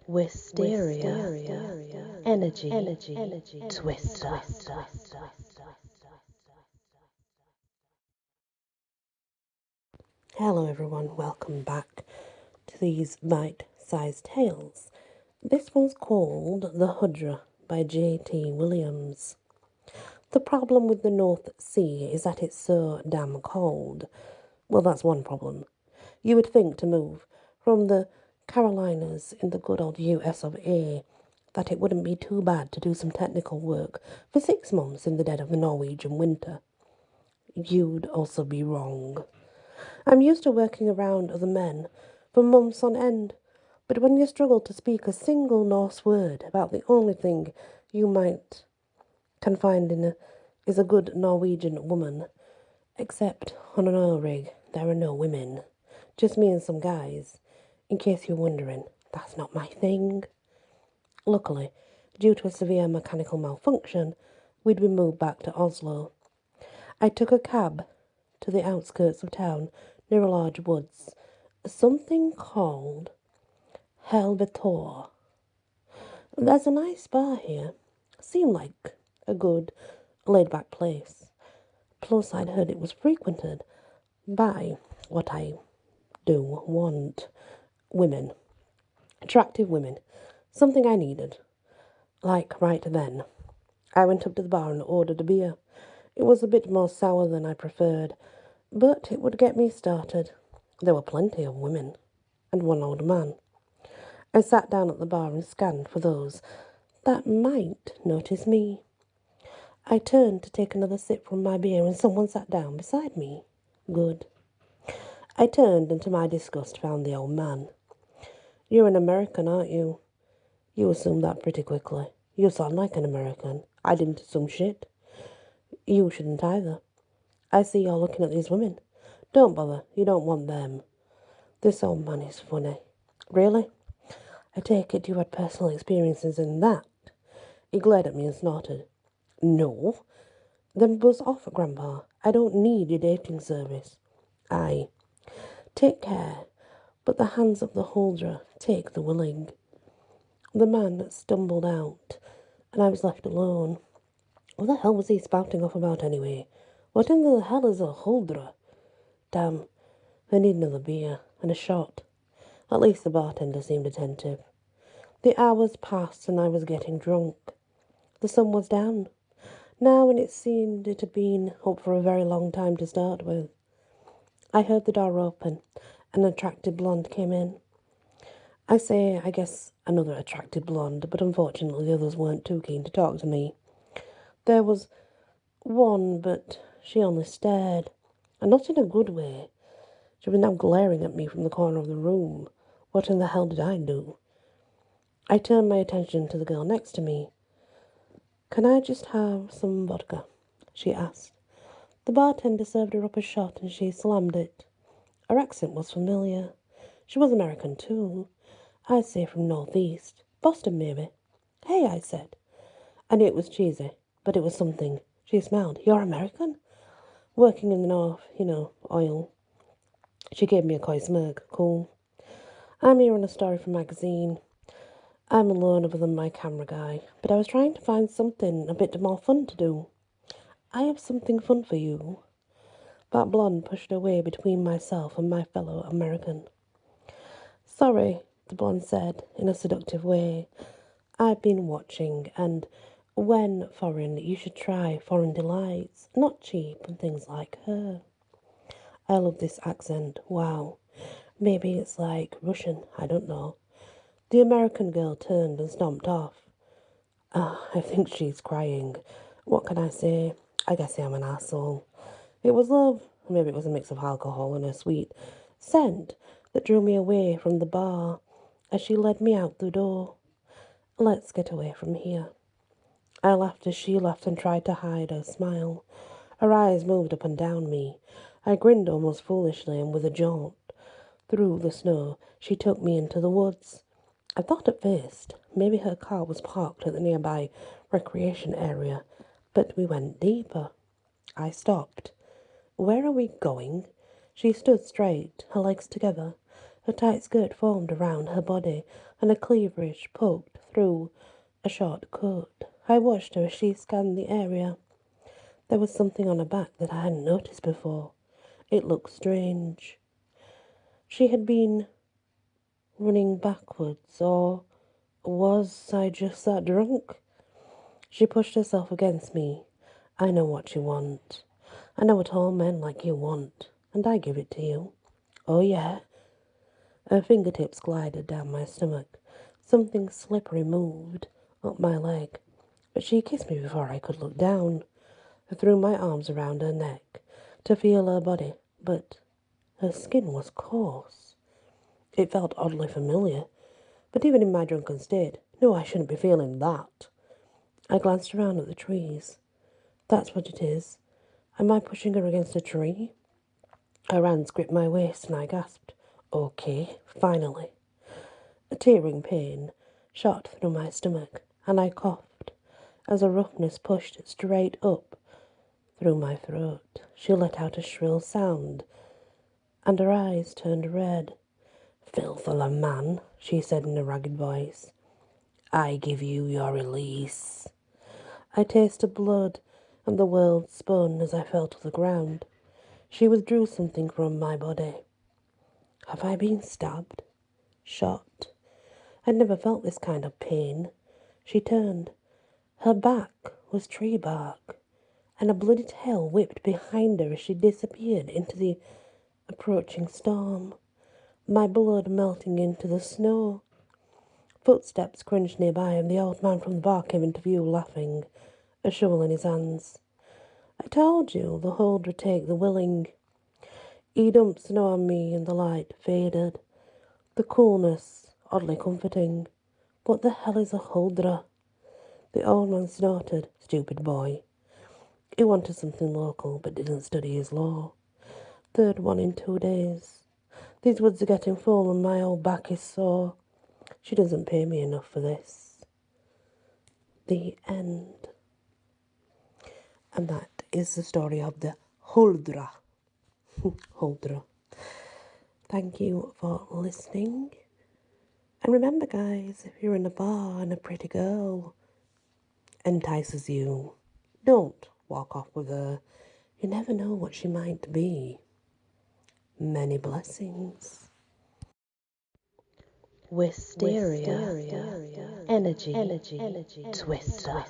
Wysteria, energy, twister. Hello everyone, welcome back to these bite-sized tales. This one's called The Huldra by J.T. Williams. The problem with the North Sea is that it's so damn cold. Well, that's one problem. You would think to move from the Carolinas in the good old US of A that it wouldn't be too bad to do some technical work for 6 months in the dead of the Norwegian winter. You'd also be wrong. I'm used to working around other men for months on end, but when you struggle to speak a single Norse word about the only thing you can find is a good Norwegian woman, except on an oil rig there are no women, just me and some guys. In case you're wondering, that's not my thing. Luckily, due to a severe mechanical malfunction, we'd been moved back to Oslo. I took a cab to the outskirts of town near a large woods, something called Helvetor. There's a nice bar here. Seemed like a good, laid-back place. Plus, I'd heard it was frequented by what I do want: women. Attractive women. Something I needed. Like right then. I went up to the bar and ordered a beer. It was a bit more sour than I preferred, but it would get me started. There were plenty of women, and one old man. I sat down at the bar and scanned for those that might notice me. I turned to take another sip from my beer and someone sat down beside me. Good. I turned and to my disgust found the old man. "You're an American, aren't you?" "You assumed that pretty quickly. You sound like an American." "I didn't assume shit." "You shouldn't either. I see you're looking at these women." "Don't bother, you don't want them." This old man is funny. "Really? I take it you had personal experiences in that." He glared at me and snorted. "No." "Then buzz off, Grandpa. I don't need your dating service." "Aye. Take care, but the hands of the Huldra take the willing." The man stumbled out, and I was left alone. What the hell was he spouting off about anyway? What in the hell is a Huldra? Damn, I need another beer, and a shot. At least the bartender seemed attentive. The hours passed and I was getting drunk. The sun was down now, and it seemed it had been up for a very long time to start with. I heard the door open. An attractive blonde came in. I guess another attractive blonde, but unfortunately the others weren't too keen to talk to me. There was one, but she only stared, and not in a good way. She was now glaring at me from the corner of the room. What in the hell did I do? I turned my attention to the girl next to me. "Can I just have some vodka?" she asked. The bartender served her up a shot and she slammed it. Her accent was familiar. She was American too. I'd say from Northeast. Boston, maybe. "Hey," I said. I knew it was cheesy, but it was something. She smiled. "You're American?" "Working in the North, oil." She gave me a coy smirk. "Cool. I'm here on a story for a magazine. I'm alone other than my camera guy, but I was trying to find something a bit more fun to do." "I have something fun for you." That blonde pushed her way between myself and my fellow American. "Sorry," the blonde said in a seductive way. "I've been watching, and when foreign, you should try foreign delights, not cheap and things like her." I love this accent. Wow. Maybe it's like Russian, I don't know. The American girl turned and stomped off. I think she's crying. What can I say? I guess I'm an asshole. It was love. Maybe it was a mix of alcohol and a sweet scent that drew me away from the bar as she led me out the door. "Let's get away from here." I laughed as she laughed and tried to hide her smile. Her eyes moved up and down me. I grinned almost foolishly, and with a jaunt through the snow, she took me into the woods. I thought at first maybe her car was parked at the nearby recreation area, but we went deeper. I stopped. "Where are we going?" She stood straight, her legs together, A tight skirt formed around her body, and a cleavage poked through a short coat. I watched her as she scanned the area. There was something on her back that I hadn't noticed before. It looked strange. She had been running backwards, or was I just that drunk? She pushed herself against me. I know what you want. I know what all men like you want, and I give it to you. Oh, yeah. Her fingertips glided down my stomach. Something slippery moved up my leg, but she kissed me before I could look down. I threw my arms around her neck to feel her body, but her skin was coarse. It felt oddly familiar, but even in my drunken state, no, I shouldn't be feeling that. I glanced around at the trees. That's what it is. Am I pushing her against a tree? Her hands gripped my waist and I gasped. Okay, finally. A tearing pain shot through my stomach, and I coughed as a roughness pushed straight up through my throat. She let out a shrill sound, and her eyes turned red. Filth of a man, she said in a ragged voice. I give you your release. I tasted blood, and the world spun as I fell to the ground. She withdrew something from my body. Have I been stabbed? Shot? I'd never felt this kind of pain. She turned. Her back was tree bark, and a bloody tail whipped behind her as she disappeared into the approaching storm, my blood melting into the snow. Footsteps crunched nearby, and the old man from the bar came into view, laughing, a shovel in his hands. I told you the hold would take the willing. He dumped snow on me, and the light faded. The coolness, oddly comforting. What the hell is a Huldra? The old man snorted. Stupid boy. He wanted something local, but didn't study his law. Third one in 2 days. These woods are getting full, and my old back is sore. She doesn't pay me enough for this. The end. And that is the story of the Huldra. Huldra. Thank you for listening. And remember, guys, if you're in a bar and a pretty girl entices you, don't walk off with her. You never know what she might be. Many blessings. Wysteria. Energy. Twister.